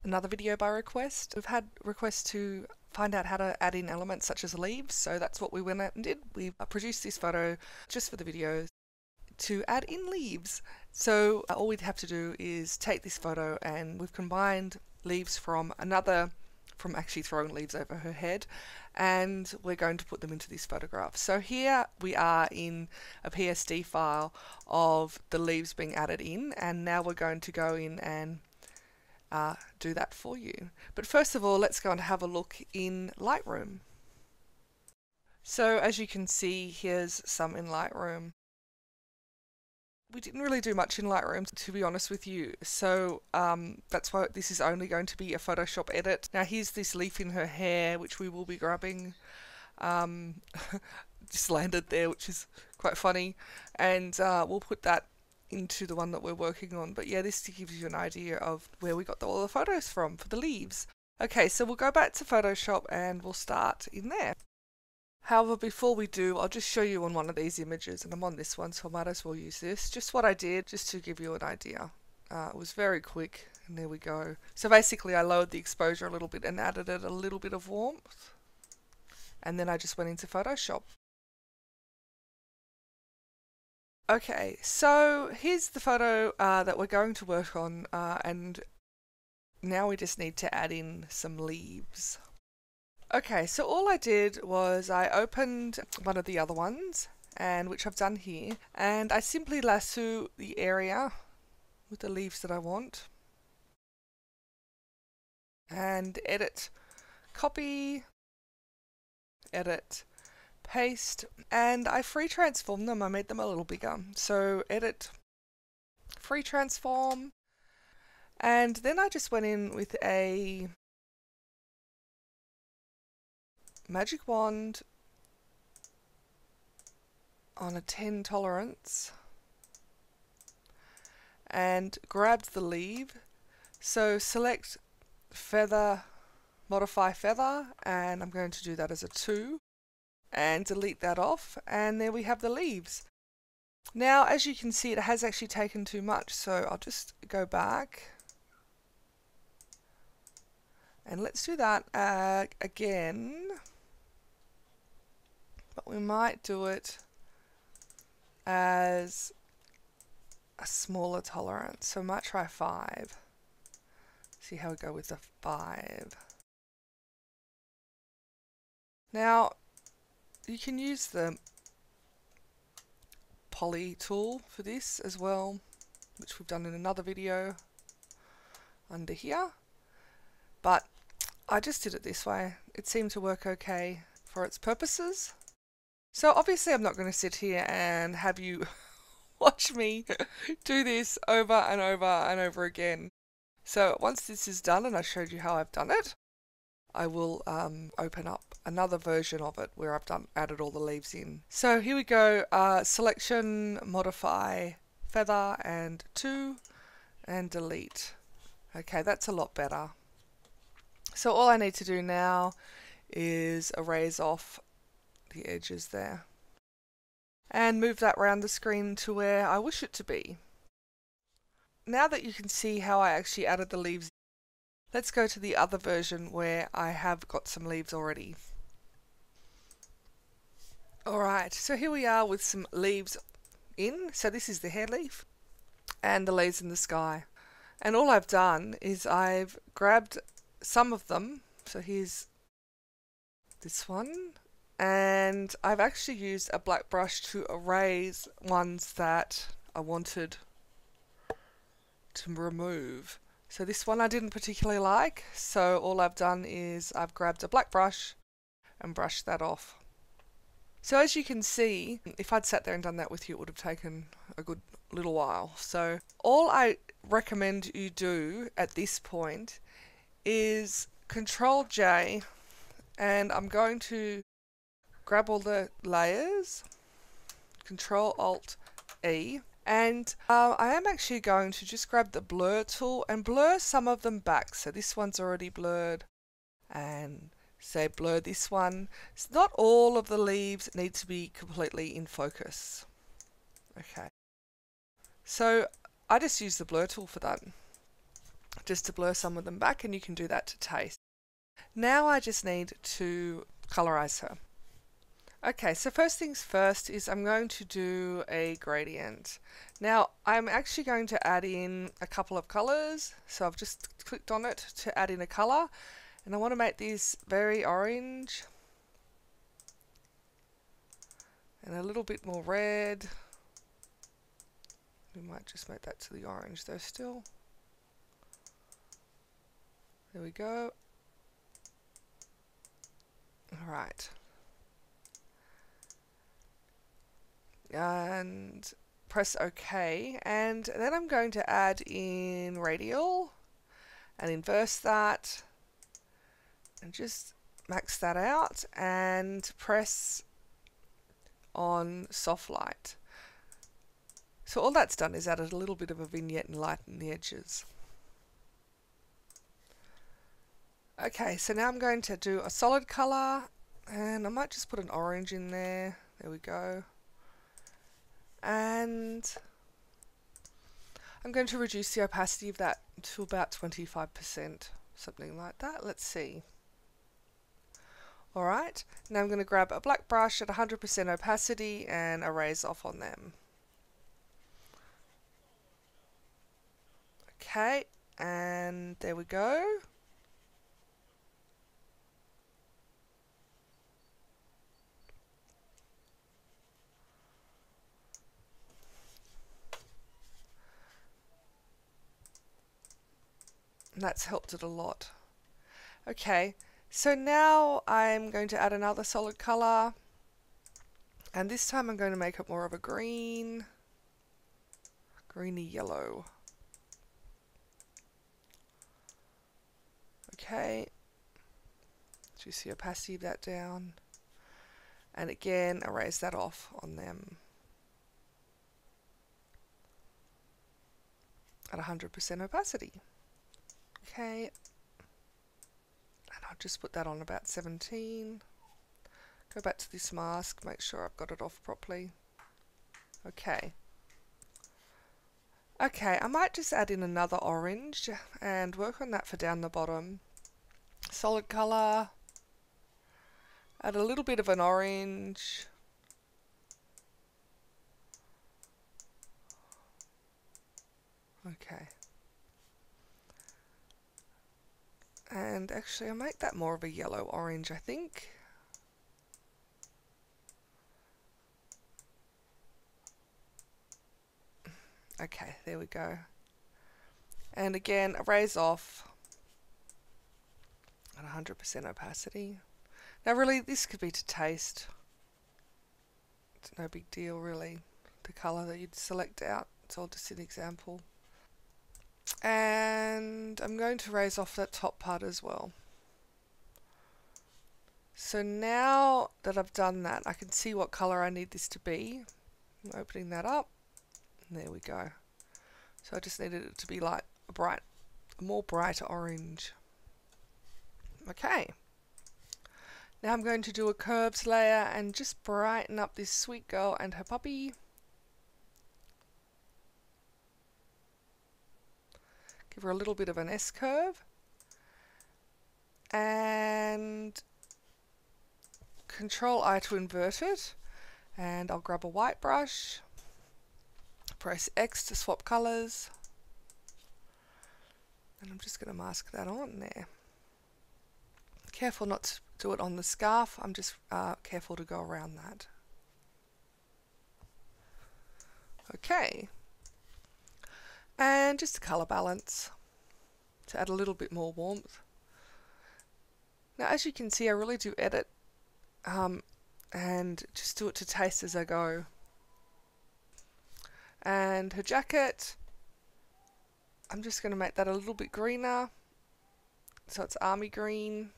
another video by request. We've had requests to find out how to add in elements such as leaves, so that's what we went out and did. We produced this photo just for the video to add in leaves. So all we'd have to do is take this photo, and we've combined leaves from actually throwing leaves over her head, and we're going to put them into this photograph. So here we are in a PSD file of the leaves being added in, and now we're going to go in and do that for you. But first of all, let's go and have a look in Lightroom. So as you can see, here's some in Lightroom. We didn't really do much in Lightroom, to be honest with you, so that's why this is only going to be a Photoshop edit. Now here's this leaf in her hair, which we will be grabbing. Just landed there, which is quite funny, and we'll put that into the one that we're working on. But yeah, this gives you an idea of where we got all the photos from for the leaves. Okay, so we'll go back to Photoshop and we'll start in there. However, before we do, I'll just show you on one of these images, and I'm on this one, so I might as well use this. Just what I did, just to give you an idea. It was very quick, and there we go. So basically I lowered the exposure a little bit and added it a little bit of warmth. And then I just went into Photoshop. Okay, so here's the photo that we're going to work on, and now we just need to add in some leaves. Okay, so all I did was I opened one of the other ones, and which I've done here, and I simply lasso the area with the leaves that I want, and edit, copy, edit, paste, and I free transform them. I made them a little bigger. So edit, free transform, and then I just went in with a magic wand on a 10 tolerance and grabbed the leaf. So select feather, modify feather, and I'm going to do that as a 2 and delete that off, and there we have the leaves. Now as you can see, it has actually taken too much, so I'll just go back and let's do that again. But we might do it as a smaller tolerance. So we might try 5. See how we go with the 5. Now you can use the poly tool for this as well, which we've done in another video under here. But I just did it this way. It seemed to work okay for its purposes. So obviously I'm not going to sit here and have you watch me do this over and over and over again. So once this is done and I showed you how I've done it, I will open up another version of it where I've added all the leaves in. So here we go, selection, modify, feather, and 2, and delete. Okay, that's a lot better. So all I need to do now is erase off the edges there and move that around the screen to where I wish it to be. Now that you can see how I actually added the leaves, let's go to the other version where I have got some leaves already. Alright, so here we are with some leaves in. So this is the hair leaf and the leaves in the sky. And all I've done is I've grabbed some of them. So here's this one. And I've actually used a black brush to erase ones that I wanted to remove. So this one I didn't particularly like, so all I've done is I've grabbed a black brush and brushed that off. So as you can see, if I'd sat there and done that with you, it would have taken a good little while. So all I recommend you do at this point is Control J, and I'm going to grab all the layers, Control Alt E, and I am actually going to just grab the blur tool and blur some of them back. So this one's already blurred, and say blur this one. So not all of the leaves need to be completely in focus. Okay, so I just use the blur tool for that just to blur some of them back, and you can do that to taste. Now I just need to colorize her. Okay, so first things first is I'm going to do a gradient. Now I'm actually going to add in a couple of colors, so I've just clicked on it to add in a color, and I want to make this very orange and a little bit more red. We might just make that to the orange though still. There we go. Alright. And press OK, and then I'm going to add in radial and inverse that and just max that out and press on soft light. So all that's done is added a little bit of a vignette and lighten the edges. Okay, so now I'm going to do a solid color, and I might just put an orange in there. There we go. And I'm going to reduce the opacity of that to about 25%, something like that. Let's see. Alright, now I'm going to grab a black brush at 100% opacity and erase off on them. Okay, and there we go. And that's helped it a lot. Okay, so now I'm going to add another solid color, and this time I'm going to make it more of a green, greeny yellow. Okay, reduce the opacity of that down, and again erase that off on them at 100% opacity. Okay, and I'll just put that on about 17. Go back to this mask, make sure I've got it off properly. Okay. Okay, I might just add in another orange and work on that for down the bottom. Solid color, add a little bit of an orange. Okay. And actually I'll make that more of a yellow orange, I think. Okay, there we go. And again, erase off at 100% opacity. Now really, this could be to taste. It's no big deal really, the colour that you'd select out. It's all just an example. And I'm going to erase off that top part as well. So now that I've done that, I can see what colour I need this to be. I'm opening that up. There we go. So I just needed it to be like a more bright orange. Okay. Now I'm going to do a curves layer and just brighten up this sweet girl and her puppy. Give her a little bit of an S curve. And Control I to invert it. And I'll grab a white brush. Press X to swap colours, and I'm just going to mask that on there. Careful not to do it on the scarf, I'm just careful to go around that. Okay, and just a colour balance to add a little bit more warmth. Now as you can see, I really do edit and just do it to taste as I go. And her jacket, I'm just going to make that a little bit greener, so it's army green.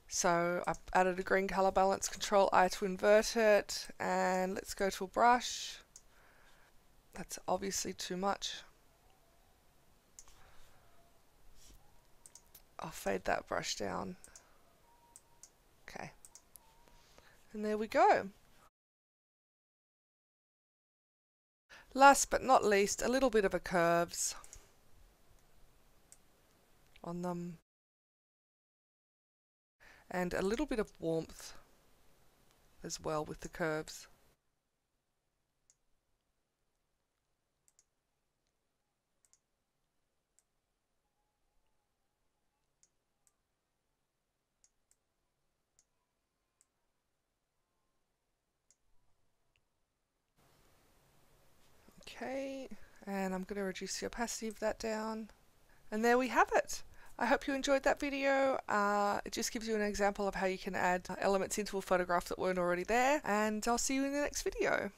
So I've added a green colour balance, Control I to invert it, and let's go to a brush. That's obviously too much. I'll fade that brush down. Okay, and there we go. Last but not least, a little bit of a curves. on them, and a little bit of warmth as well with the curves. Okay, and I'm going to reduce the opacity of that down. And there we have it. I hope you enjoyed that video. It just gives you an example of how you can add elements into a photograph that weren't already there. And I'll see you in the next video.